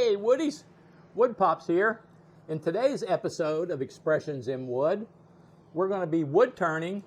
Hey, Woodies, Woodpops here. In today's episode of Expressions in Wood, we're going to be wood turning,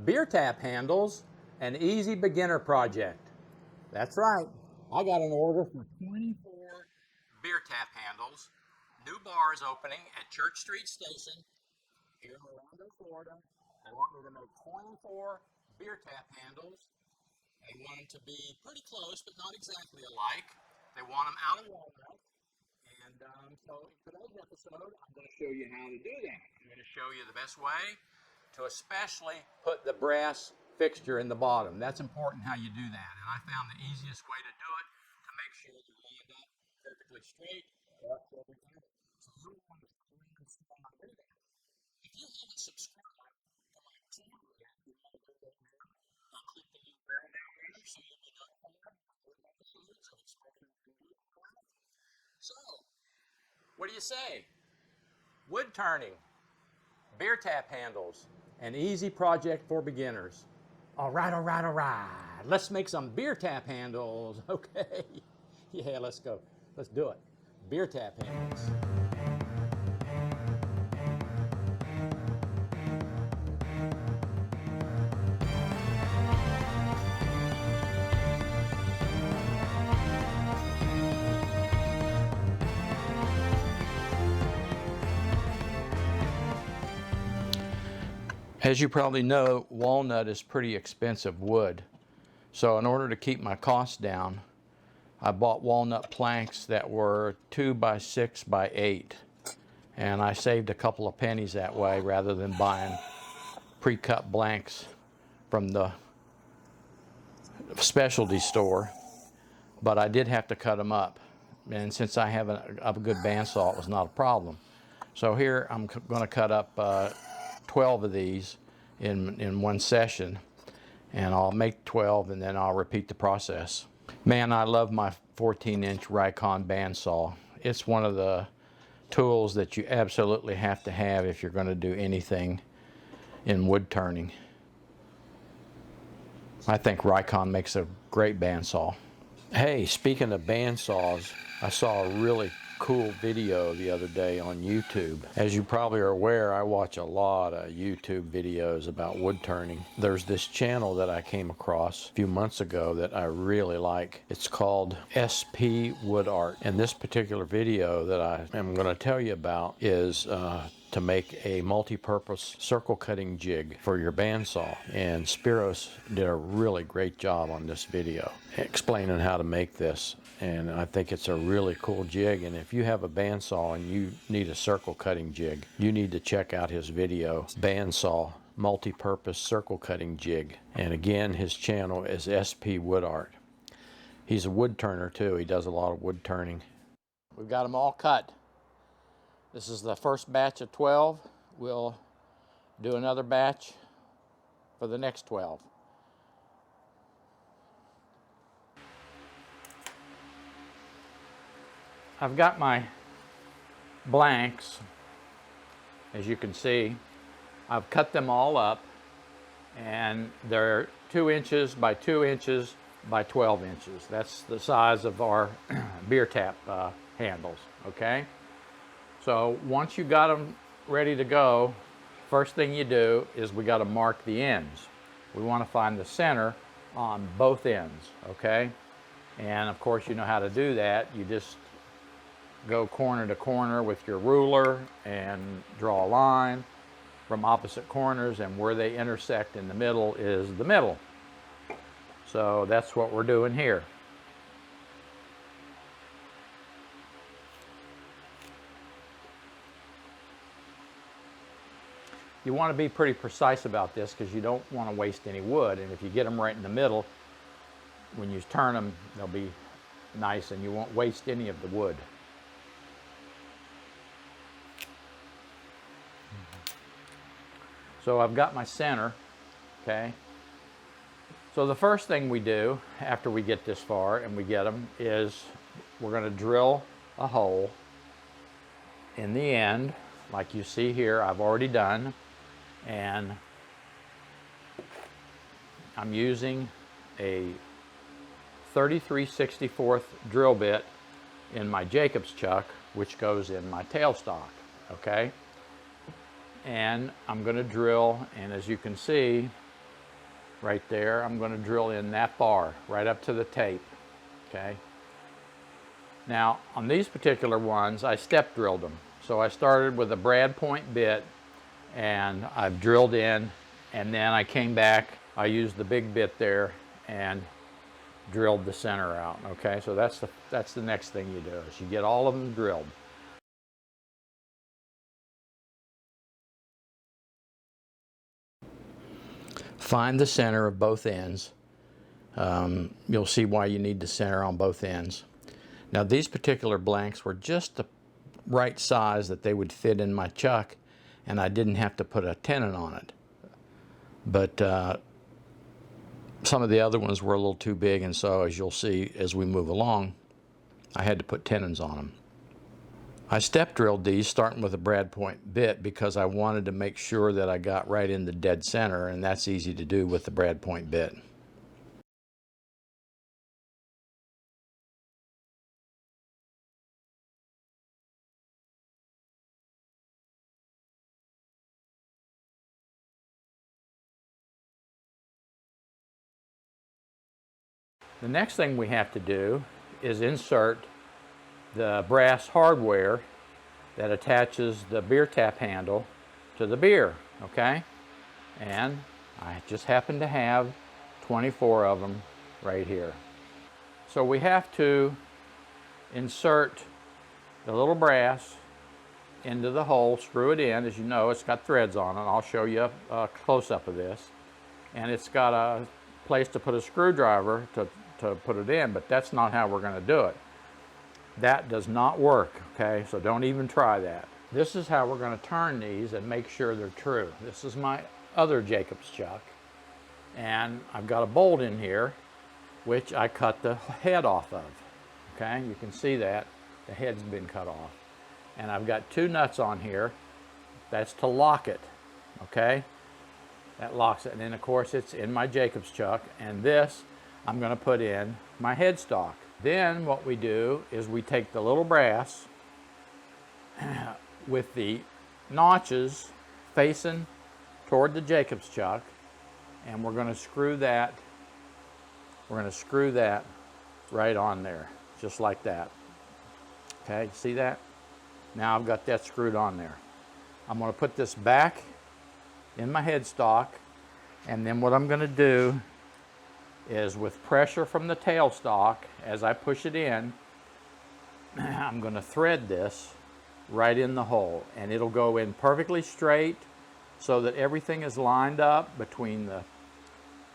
beer tap handles, an easy beginner project. That's right. I got an order for 24 beer tap handles. New bar is opening at Church Street Station here in Orlando, Florida. They want me to make 24 beer tap handles. They want them to be pretty close, but not exactly alike. They want them out of walnut. And so in today's episode, I'm going to show you how to do that. I'm going to show you the best way to especially put the brass fixture in the bottom. That's important how you do that. And I found the easiest way to do it to make sure they're lined up perfectly straight. So you want to do that. If you haven't subscribed to my channel yet, you want to go there now. Click the little bell down there so you'll be notified when episodes of Expressions in Wood come out. So, what do you say? Wood turning, beer tap handles, an easy project for beginners. All right, all right, all right. Let's make some beer tap handles. Okay. Yeah, let's go. Let's do it. Beer tap handles. As you probably know, walnut is pretty expensive wood. So in order to keep my costs down, I bought walnut planks that were 2 by 6 by 8. And I saved a couple of pennies that way rather than buying pre-cut blanks from the specialty store. But I did have to cut them up. And since I have a good bandsaw, it was not a problem. So here I'm going to cut up 12 of these in one session, and I'll make 12 and then I'll repeat the process. Man, I love my 14-inch Rikon bandsaw. It's one of the tools that you absolutely have to have if you're going to do anything in wood turning. I think Rikon makes a great bandsaw. Hey, speaking of bandsaws, I saw a really cool video the other day on YouTube. As you probably are aware, I watch a lot of YouTube videos about wood turning. There's this channel that I came across a few months ago that I really like. It's called SP Wood Art. And this particular video that I am going to tell you about is to make a multi-purpose circle cutting jig for your bandsaw. And Spiros did a really great job on this video explaining how to make this. And I think it's a really cool jig. And if you have a bandsaw and you need a circle cutting jig, you need to check out his video, Bandsaw Multi-Purpose Circle Cutting Jig. And again, his channel is SP Wood Art. He's a wood turner too. He does a lot of wood turning. We've got them all cut. This is the first batch of 12. We'll do another batch for the next 12. I've got my blanks, as you can see. I've cut them all up, and they're 2 inches by 2 inches by 12 inches. That's the size of our beer tap handles, okay? So once you got them ready to go, first thing you do is we got to mark the ends. We want to find the center on both ends, okay? And of course you know how to do that. You just go corner to corner with your ruler and draw a line from opposite corners, and where they intersect in the middle is the middle. So that's what we're doing here. You want to be pretty precise about this because you don't want to waste any wood, and if you get them right in the middle, when you turn them, they'll be nice and you won't waste any of the wood. So I've got my center, okay? So the first thing we do after we get this far and we get them is we're going to drill a hole in the end, like you see here, I've already done. And I'm using a 33/64 drill bit in my Jacob's chuck, which goes in my tailstock, okay? And I'm going to drill, and as you can see right there, I'm going to drill in that bar right up to the tape, okay? Now, on these particular ones, I step drilled them. So I started with a brad point bit, and I've drilled in, and then I came back, I used the big bit there, and drilled the center out, okay? So that's the next thing you do, is you get all of them drilled. Find the center of both ends. You'll see why you need the center on both ends. Now, these particular blanks were just the right size that they would fit in my chuck, and I didn't have to put a tenon on it. But some of the other ones were a little too big, and so as you'll see as we move along, I had to put tenons on them. I step drilled these starting with a brad point bit because I wanted to make sure that I got right in the dead center, and that's easy to do with the brad point bit. The next thing we have to do is insert the brass hardware that attaches the beer tap handle to the beer, okay? And I just happen to have 24 of them right here. So we have to insert the little brass into the hole, screw it in. As you know, it's got threads on it. I'll show you a close-up of this. And it's got a place to put a screwdriver to put it in, but that's not how we're going to do it. That does not work, okay? So don't even try that. This is how we're going to turn these and make sure they're true. This is my other Jacob's chuck, and I've got a bolt in here which I cut the head off of, okay? You can see that the head's been cut off. And I've got two nuts on here. That's to lock it, okay? That locks it, and then of course it's in my Jacob's chuck, and this I'm going to put in my headstock. Then what we do is we take the little brass with the notches facing toward the Jacob's chuck, and we're going to screw that. We're going to screw that right on there, just like that. Okay, see that? Now I've got that screwed on there. I'm going to put this back in my headstock, and then what I'm going to do is, with pressure from the tailstock, as I push it in, I'm going to thread this right in the hole, and it'll go in perfectly straight so that everything is lined up between the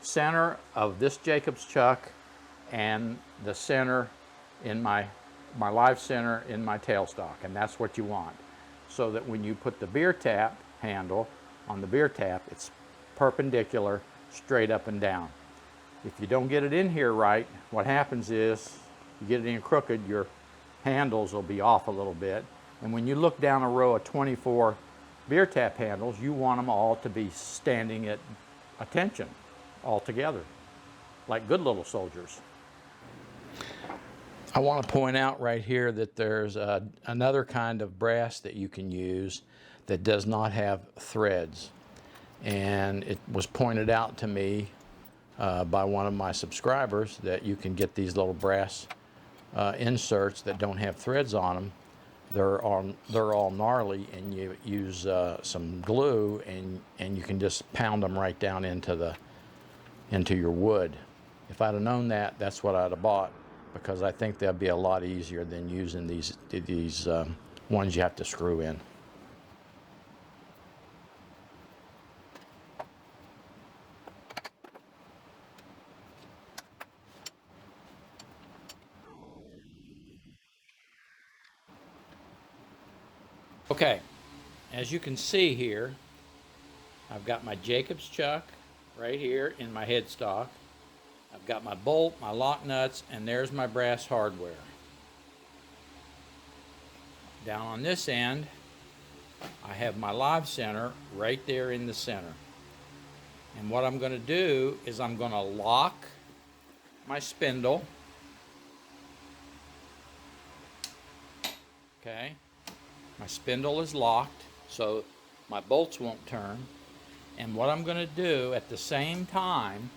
center of this Jacob's chuck and the center in my live center in my tailstock, and that's what you want, so that when you put the beer tap handle on the beer tap, it's perpendicular straight up and down. If you don't get it in here right, what happens is you get it in crooked, your handles will be off a little bit, and when you look down a row of 24 beer tap handles, you want them all to be standing at attention all together, like good little soldiers. I want to point out right here that there's another kind of brass that you can use that does not have threads, and it was pointed out to me by one of my subscribers that you can get these little brass inserts that don't have threads on them. They're all gnarly, and you use some glue, and you can just pound them right down into your wood. If I'd have known that, that's what I'd have bought, because I think they'll be a lot easier than using these ones you have to screw in. Okay, as you can see here, I've got my Jacob's chuck right here in my headstock. I've got my bolt, my lock nuts, and there's my brass hardware. Down on this end, I have my live center right there in the center. And what I'm going to do is I'm going to lock my spindle Okay, my spindle is locked so my bolts won't turn. And what I'm going to do at the same time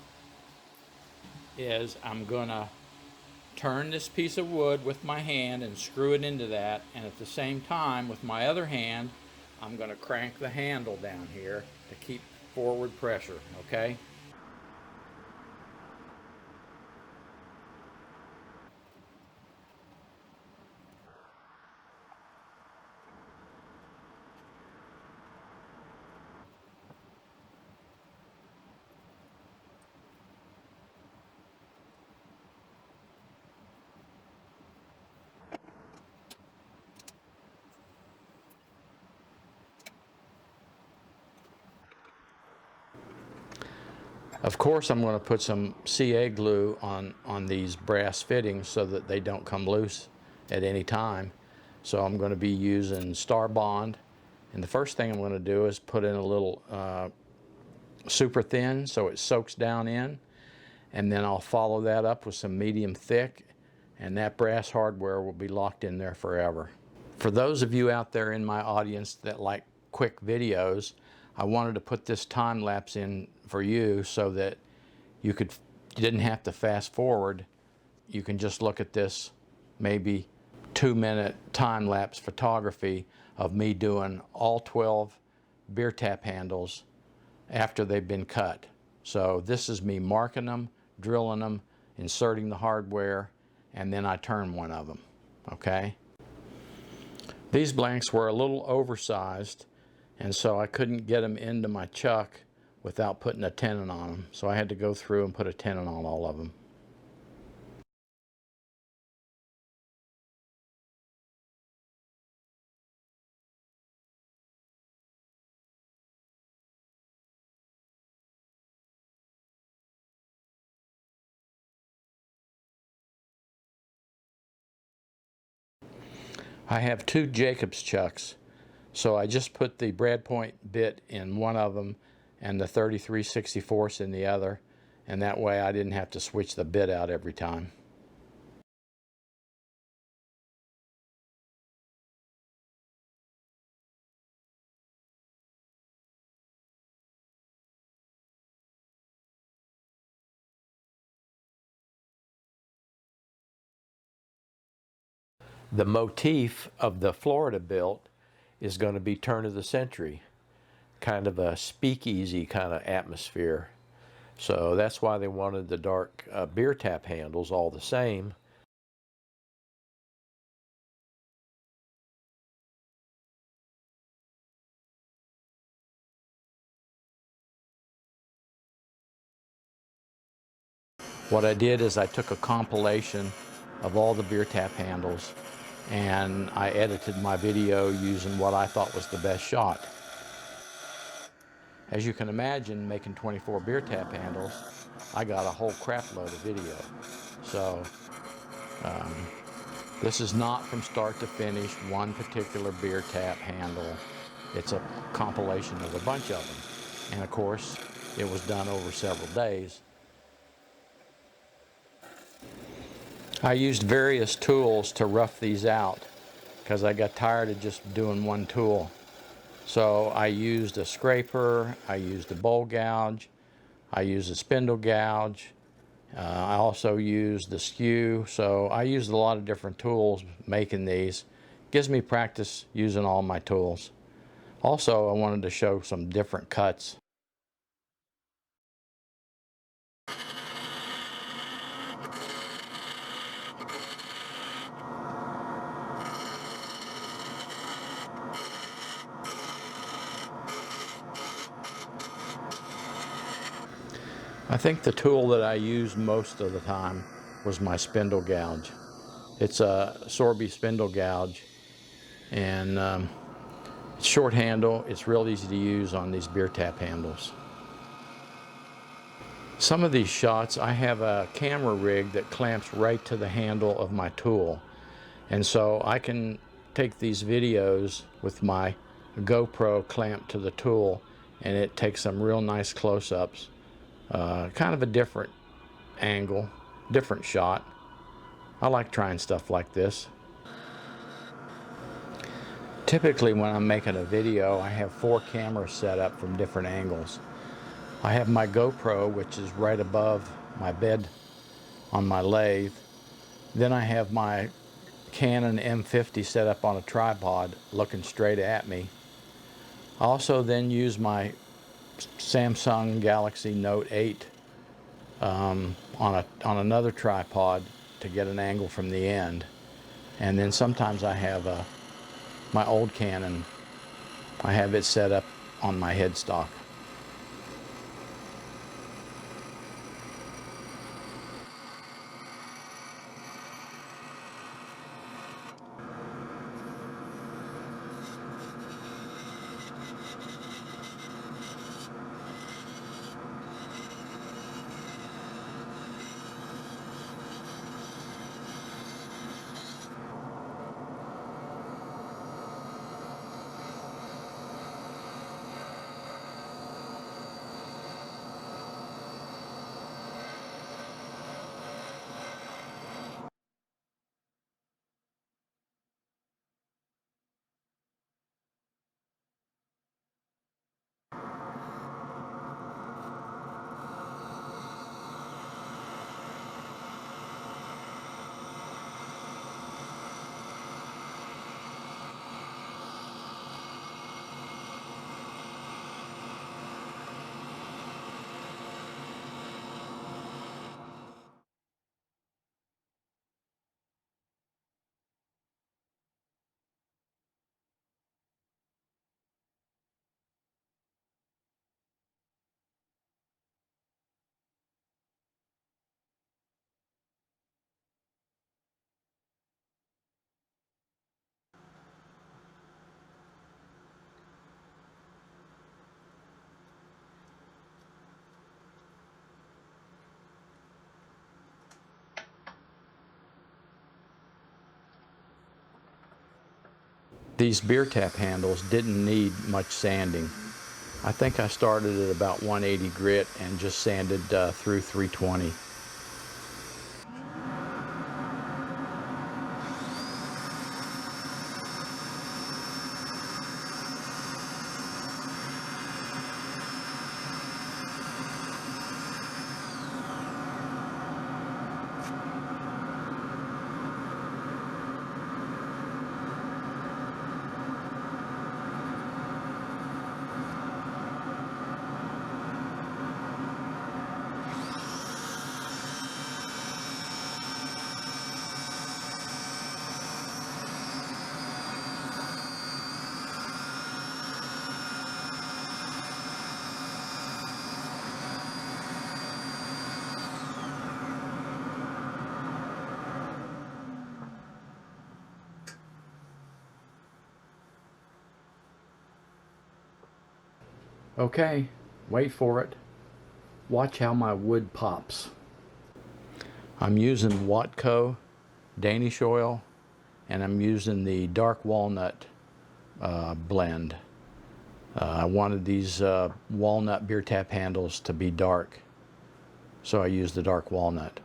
is I'm going to turn this piece of wood with my hand and screw it into that, and at the same time with my other hand I'm going to crank the handle down here to keep forward pressure, okay? Of course, I'm going to put some CA glue on these brass fittings so that they don't come loose at any time. So I'm going to be using Star Bond. And the first thing I'm going to do is put in a little super thin so it soaks down in. And then I'll follow that up with some medium thick. And that brass hardware will be locked in there forever. For those of you out there in my audience that like quick videos, I wanted to put this time lapse in for you so that you didn't have to fast forward. You can just look at this maybe 2-minute time lapse photography of me doing all 12 beer tap handles after they've been cut. So this is me marking them, drilling them, inserting the hardware, and then I turn one of them, okay? These blanks were a little oversized, and so I couldn't get them into my chuck without putting a tenon on them. So I had to go through and put a tenon on all of them. I have 2 Jacobs chucks, so I just put the brad point bit in one of them and the 33/64 in the other, and that way I didn't have to switch the bit out every time. The motif of the Floridabilt is going to be turn of the century, kind of a speakeasy kind of atmosphere. So that's why they wanted the dark beer tap handles all the same. What I did is I took a compilation of all the beer tap handles and I edited my video using what I thought was the best shot. As you can imagine, making 24 beer tap handles, I got a whole crap load of video. So this is not from start to finish one particular beer tap handle. It's a compilation of a bunch of them. And of course, it was done over several days. I used various tools to rough these out because I got tired of just doing one tool. So I used a scraper, I used a bowl gouge, I used a spindle gouge, I also used the skew. So I used a lot of different tools making these. Gives me practice using all my tools. Also, I wanted to show some different cuts. I think the tool that I used most of the time was my spindle gouge. It's a Sorby spindle gouge, and it's short handle. It's real easy to use on these beer tap handles. Some of these shots, I have a camera rig that clamps right to the handle of my tool, and so I can take these videos with my GoPro clamped to the tool, and it takes some real nice close-ups. Kind of a different angle, different shot. I like trying stuff like this. Typically when I'm making a video, I have 4 cameras set up from different angles. I have my GoPro, which is right above my bed on my lathe. Then I have my Canon M50 set up on a tripod looking straight at me. I also then use my Samsung Galaxy Note 8 on another tripod to get an angle from the end. And then sometimes I have my old Canon. I have it set up on my headstock. These beer tap handles didn't need much sanding. I think I started at about 180 grit and just sanded through 320. Okay, wait for it. Watch how my wood pops. I'm using Watco Danish oil, and I'm using the dark walnut blend. I wanted these walnut beer tap handles to be dark, so I used the dark walnut.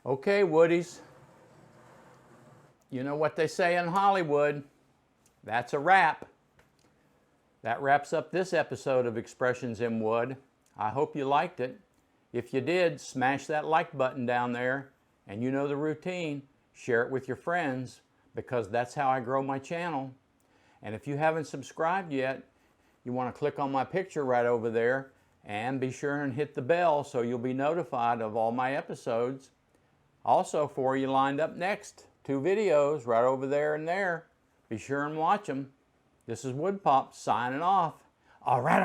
Okay, Woodies, you know what they say in Hollywood, that's a wrap. That wraps up this episode of Expressions in Wood. I hope you liked it. If you did, smash that like button down there, and you know the routine, share it with your friends, because that's how I grow my channel. And if you haven't subscribed yet, you want to click on my picture right over there And be sure and hit the bell so you'll be notified of all my episodes. Also, for you lined up next, 2 videos right over there and there. Be sure and watch them. This is Woodpops signing off. All right,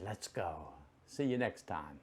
let's go. See you next time.